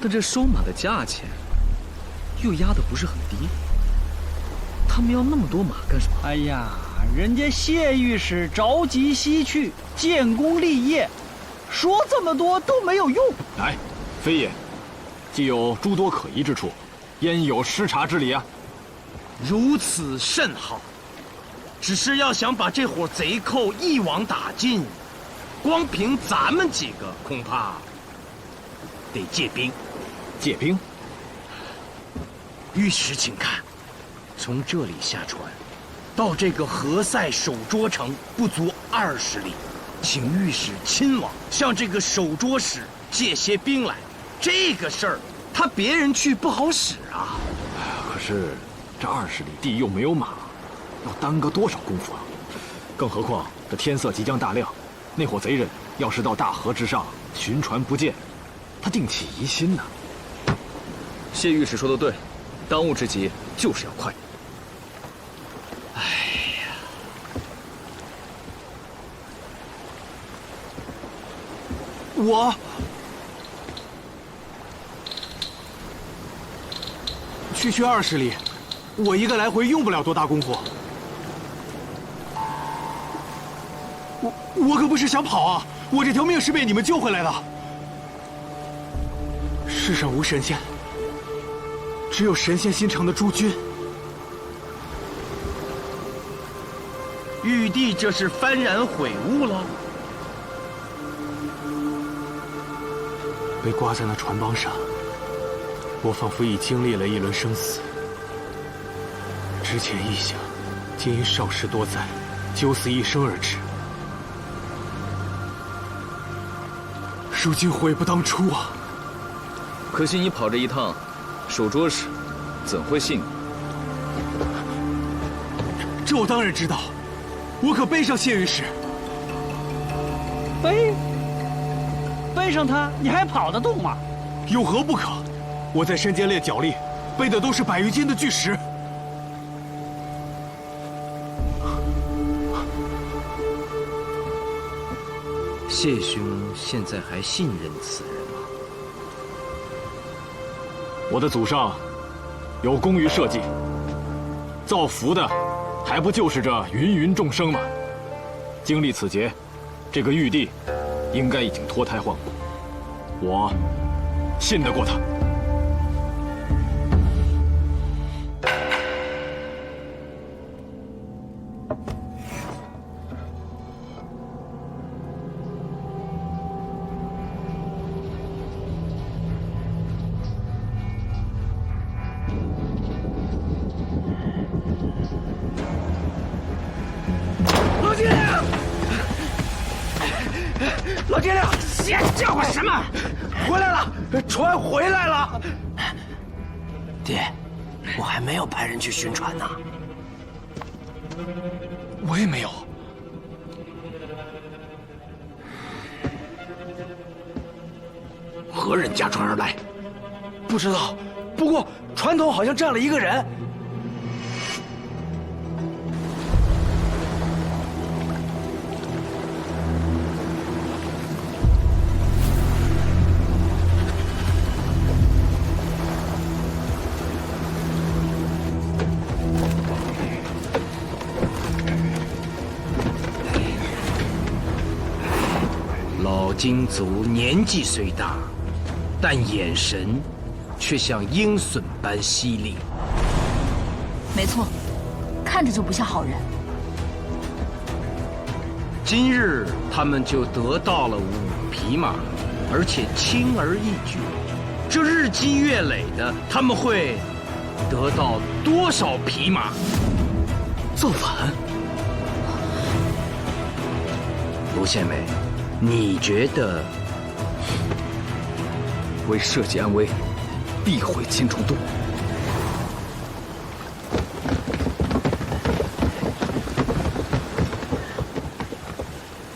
但这收马的价钱又压得不是很低。他们要那么多马干什么？哎呀，人家谢御史着急西去建功立业，说这么多都没有用。哎，非也，既有诸多可疑之处，焉有失察之理啊？如此甚好，只是要想把这伙贼寇一网打尽，光凭咱们几个恐怕得借兵。借兵？御史，请看，从这里下船，到这个何塞守捉城不足20里，请御史亲往，向这个守捉使借些兵来。这个事儿，他别人去不好使啊。可是这20里地又没有马，要耽搁多少功夫啊？更何况这天色即将大亮，那伙贼人要是到大河之上寻船不见，他定起疑心呢。谢御史说的对，当务之急就是要快。哎呀，我区区20里，我一个来回用不了多大功夫。我可不是想跑啊！我这条命是被你们救回来的。世上无神仙，只有神仙心肠的诸君。玉帝这是幡然悔悟了。被挂在那船帮上，我仿佛已经历了一轮生死。之前一想，竟因少时多灾，九死一生而至。如今悔不当初啊！可惜你跑这一趟，守捉使怎会信你？这我当然知道，我可背上谢御史。背上他，你还跑得动吗？有何不可？我在山间练脚力，背的都是100余斤的巨石。谢兄现在还信任此人吗？我的祖上有功于社稷，造福的还不就是这芸芸众生吗？经历此劫，这个玉帝应该已经脱胎换骨，我信得过他。老爹娘，先叫唤什么？回来了，船回来了。爹，我还没有派人去巡船呢。我也没有。何人驾船而来？不知道，不过船头好像站了一个人。老金族年纪虽大，但眼神却像鹰隼般犀利。没错，看着就不像好人。今日他们就得到了5匹马，而且轻而易举。这日积月累的，他们会得到多少匹马？造反！卢献美，你觉得？为社稷安危，必毁千重渡。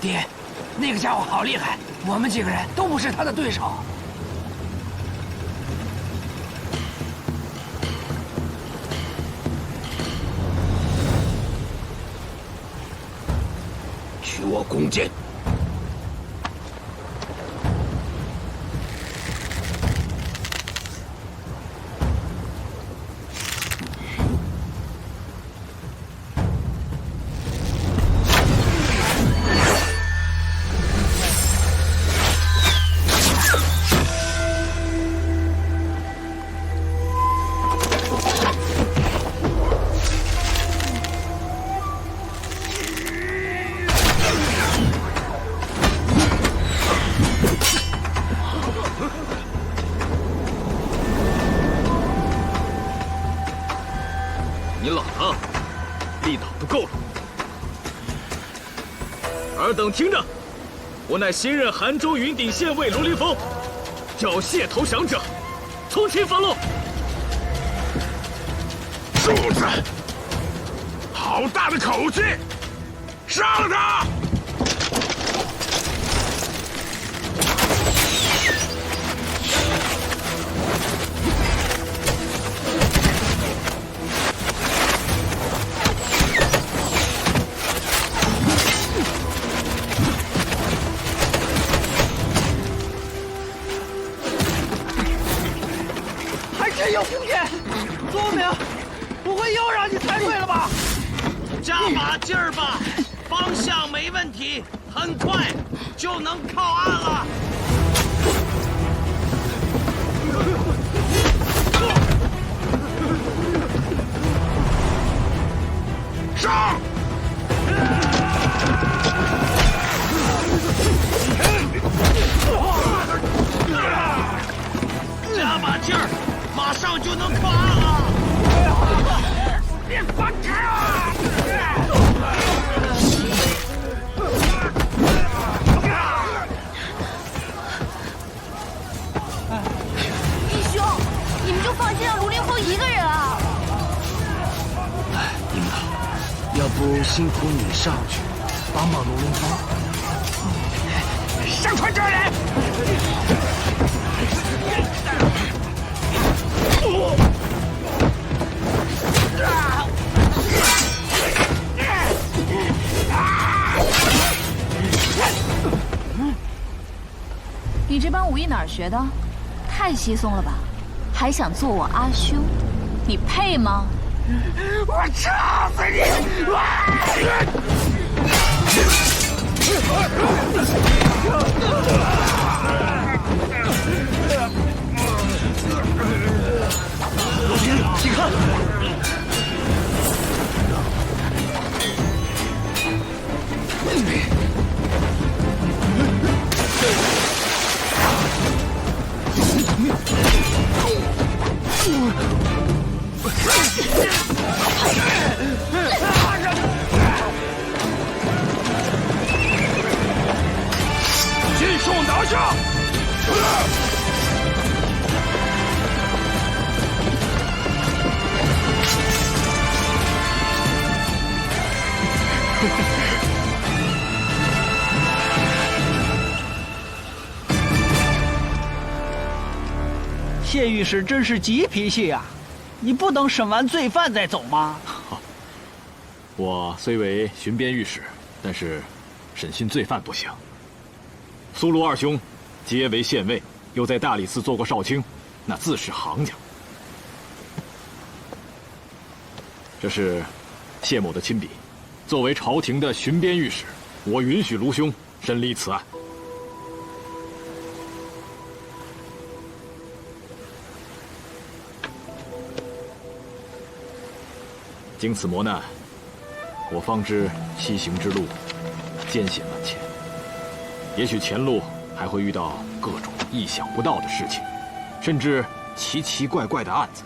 爹，那个家伙好厉害，我们几个人都不是他的对手。弓箭。你老了，力道不够了。尔等听着，我乃新任韩州云顶县尉卢凌风，缴械投降者，从轻发落。柱子，好大的口气！杀了他！真有空间，宗明，不会又让你猜对了吧？加把劲儿吧，方向没问题，很快就能靠岸了。上！加把劲儿！马上就能靠岸了！别放开啊！义兄，你们就放心让卢凌风一个人啊？领导，要不辛苦你上去帮帮卢凌风？上船抓人！你这帮武艺哪儿学的？太稀松了吧！还想做我阿兄？你配吗？我插死你！老天，请看！尽数拿下！谢御史真是急脾气呀！你不等审完罪犯再走吗？我虽为巡边御史，但是审讯罪犯不行。苏卢二兄皆为县尉，又在大理寺做过少卿，那自是行家。这是谢某的亲笔，作为朝廷的巡边御史，我允许卢兄审理此案。经此磨难，我方知西行之路艰险万千，也许前路还会遇到各种意想不到的事情，甚至奇奇怪怪的案子。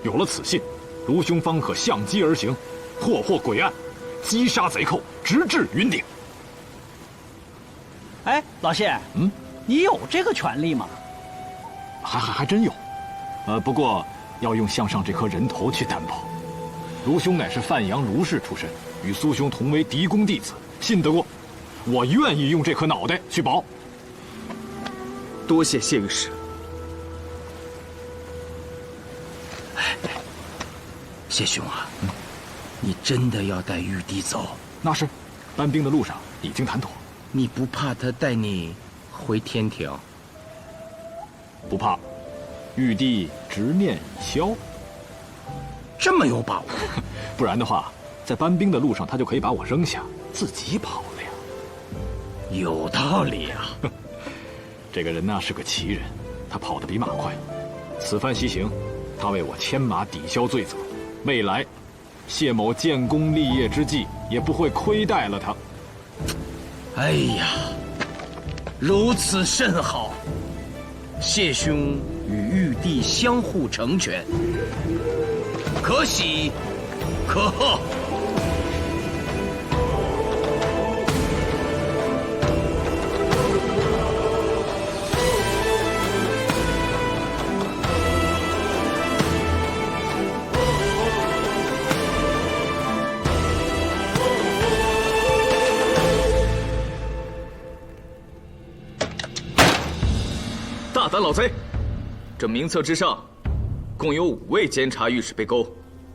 有了此信，卢兄方可相机而行，破获诡案，击杀贼寇，直至云顶。哎，老谢，你有这个权利吗？还真有，不过要用项上这颗人头去担保。卢兄乃是范阳卢氏出身，与苏兄同为嫡公弟子，信得过。我愿意用这颗脑袋去保。多谢谢御史。谢兄啊，你真的要带玉帝走？那是，搬兵的路上已经谈妥。你不怕他带你回天庭？不怕，玉帝执念已消。这么有把握？不然的话，在搬兵的路上，他就可以把我扔下，自己跑了呀。有道理呀。这个人呢是个奇人，他跑得比马快。此番西行，他为我牵马抵消罪责，未来谢某建功立业之际，也不会亏待了他。哎呀，如此甚好。谢兄与玉帝相互成全，可喜可贺。大胆老贼！这名册之上，共有5位监察御史被勾，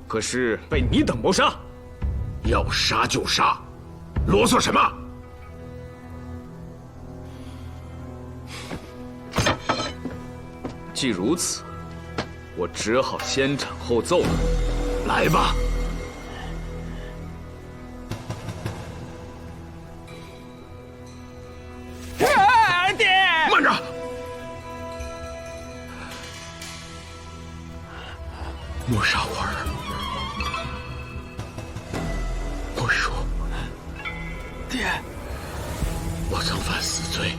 可是被你等谋杀。要杀就杀，啰嗦什么？既如此，我只好先斩后奏了。来吧。爹，慢着！莫杀我儿！我说，爹，我曾犯死罪，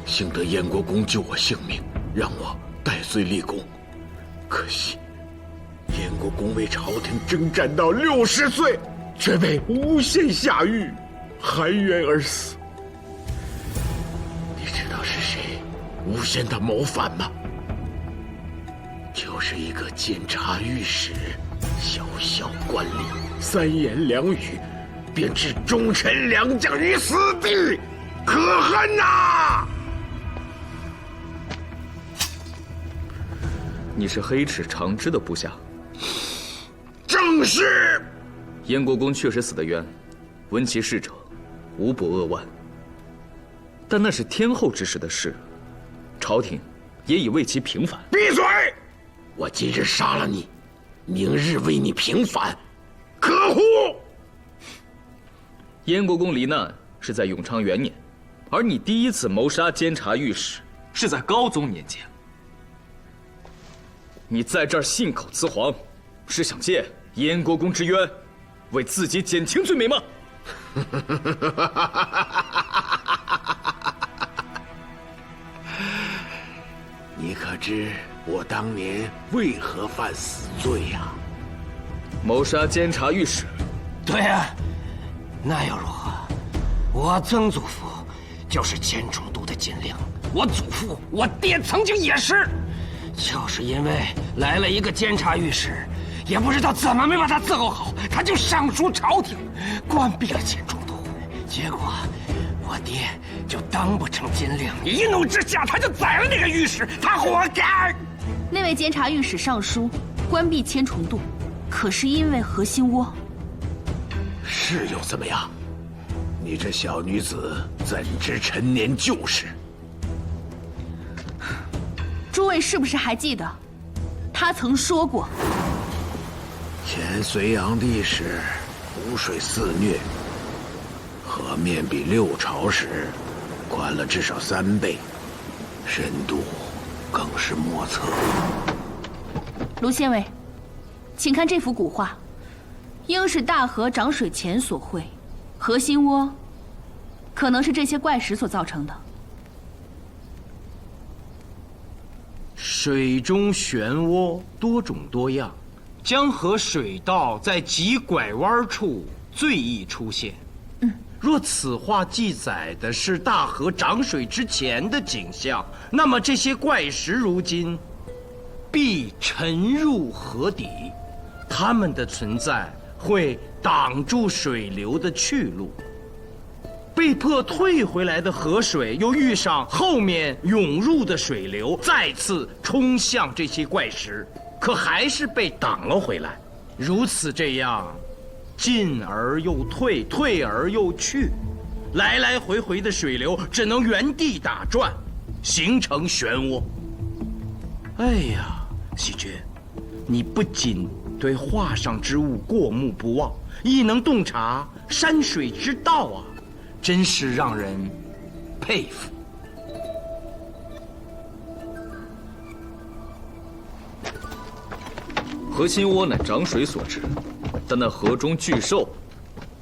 幸得燕国公救我性命，让我戴罪立功。可惜，燕国公为朝廷征战到60岁，却被诬陷下狱，含冤而死。你知道是谁诬陷他谋反吗？就是一个监察御史，小小官吏，3言2语便置忠臣2将于死地，可恨呐！你是黑齿长枝的部下？正是。燕国公确实死得冤，闻其事者，无不扼腕。但那是天后之时的事，朝廷也已为其平反。闭嘴！我今日杀了你，明日为你平反，可乎？燕国公罹难是在永昌元年，而你第一次谋杀监察御史是在高宗年间。你在这儿信口雌黄，是想借燕国公之冤，为自己减轻罪名吗？你可知我当年为何犯死罪呀？谋杀监察御史。对呀，那又如何？我曾祖父就是千重都的禁令，我祖父、我爹曾经也是，就是因为来了一个监察御史，也不知道怎么没把他伺候好，他就上书朝廷，关闭了千重都，结果我爹就当不成禁令，一怒之下他就宰了那个御史，他活该。那位监察御史上书关闭千重度，可是因为何心窝。是又怎么样？你这小女子怎知陈年旧事？诸位是不是还记得，他曾说过，前隋炀帝时湖水肆虐，河面比六朝时宽了至少3倍，深度更是莫测。卢县尉，请看这幅古画，应是大河涨水前所绘，河心窝可能是这些怪石所造成的。水中漩涡多种多样，江河水道在急拐弯处最易出现。若此画记载的是大河涨水之前的景象，那么这些怪石如今必沉入河底，它们的存在会挡住水流的去路。被迫退回来的河水又遇上后面涌入的水流，再次冲向这些怪石，可还是被挡了回来。如此这样，进而又退，退而又去，来来回回的水流只能原地打转，形成漩涡。哎呀，喜鹊，你不仅对画上之物过目不忘，亦能洞察山水之道啊，真是让人佩服。河心窝乃涨水所致，但那河中巨兽，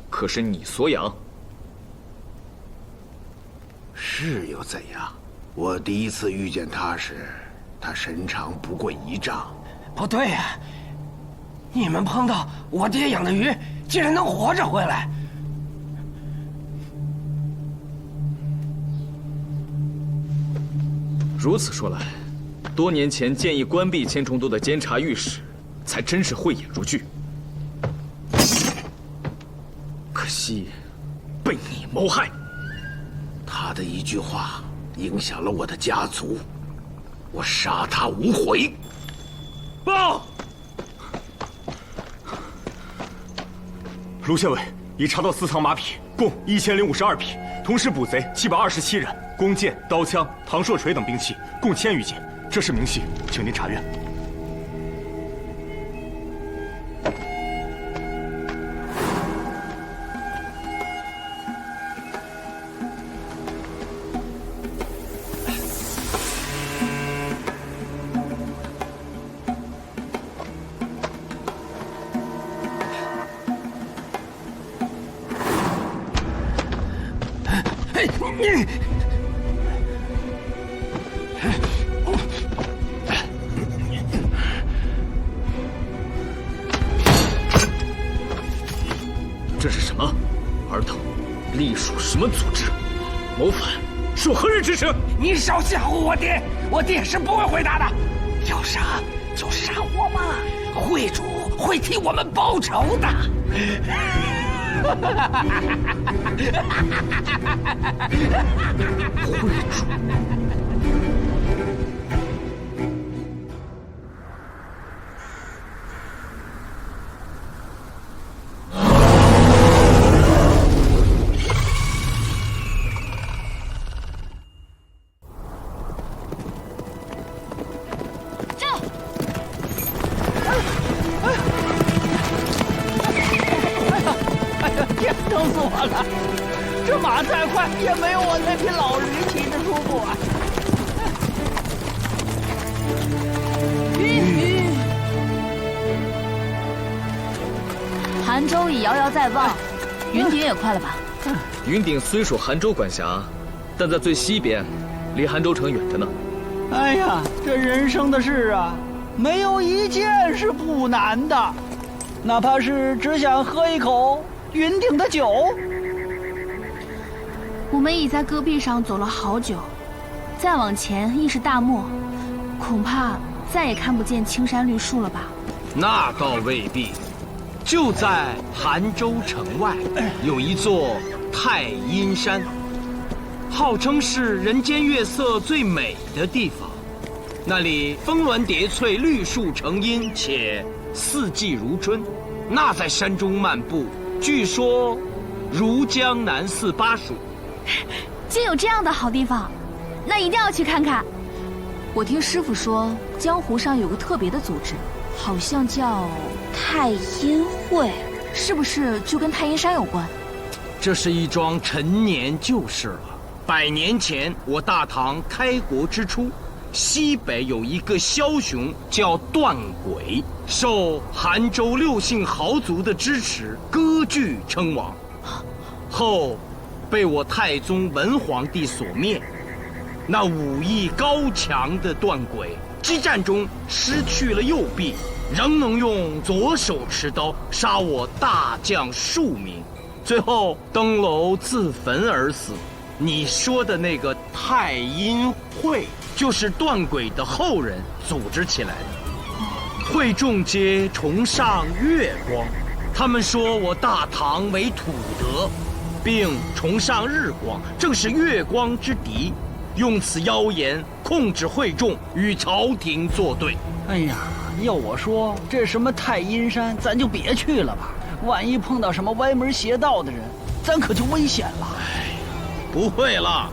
可是你所养？是又怎样？我第一次遇见他时，他身长不过1丈。不对呀，你们碰到我爹养的鱼，竟然能活着回来。如此说来，多年前建议关闭千重洞的监察御史，才真是慧眼如炬。可惜，被你谋害。他的一句话影响了我的家族，我杀他无悔。报！卢县委已查到私藏马匹共1052匹，同时捕贼727人，弓箭、刀枪、唐槊锤等兵器共1000余件。这是明细，请您查阅。这是什么？尔等隶属什么组织？谋反属何人之实？你少吓唬我爹，我爹是不会回答的。要杀就杀我嘛，会主会替我们报仇的。会主。疼死我了！这马再快也没有我那匹老驴骑着舒服啊！韩州已遥遥在望，云顶也快了吧？云顶虽属韩州管辖，但在最西边，离韩州城远着呢。哎呀，这人生的事啊，没有一件是不难的，哪怕是只想喝一口云顶的酒。我们已在戈壁上走了好久，再往前亦是大漠，恐怕再也看不见青山绿树了吧？那倒未必，就在韩州城外有一座太阴山，号称是人间月色最美的地方。那里峰峦叠翠，绿树成荫，且四季如春。那在山中漫步，据说如江南四巴蜀。竟有这样的好地方，那一定要去看看。我听师傅说，江湖上有个特别的组织，好像叫太阴会，是不是就跟太阴山有关？这是一桩陈年旧事了。100年前，我大唐开国之初，西北有一个枭雄叫段轨，受韩州6姓豪族的支持，割据称王，后被我太宗文皇帝所灭。那武艺高强的段轨，激战中失去了右臂，仍能用左手持刀杀我大将数名，最后登楼自焚而死。你说的那个太阴会，就是段轨的后人组织起来的。会众皆崇尚月光，他们说我大唐为土德，并崇尚日光，正是月光之敌，用此妖言控制会众，与朝廷作对。哎呀，要我说，这什么太阴山，咱就别去了吧。万一碰到什么歪门邪道的人，咱可就危险了。不会了。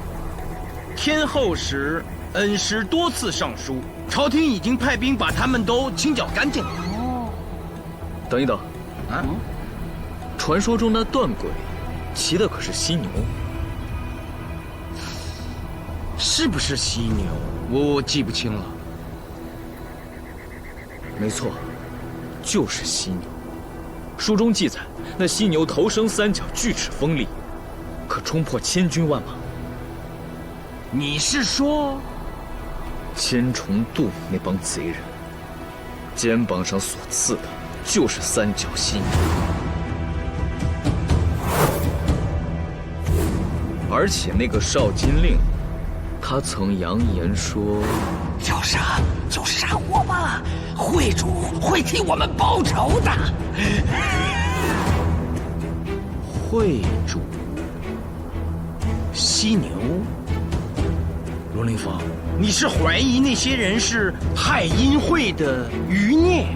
天后时，恩师多次上书，朝廷已经派兵把他们都清剿干净了。等一等，啊，传说中的断轨，骑的可是犀牛，是不是犀牛？我记不清了。没错，就是犀牛。书中记载，那犀牛头生三角，锯齿锋利，可冲破千军万马。你是说，千重渡那帮贼人，肩膀上所刺的就是三角犀牛，而且那个少金令，他曾扬言说，要杀就杀我吧，会主会替我们报仇的。会主犀牛。罗灵峰，你是怀疑那些人是害阴会的余孽？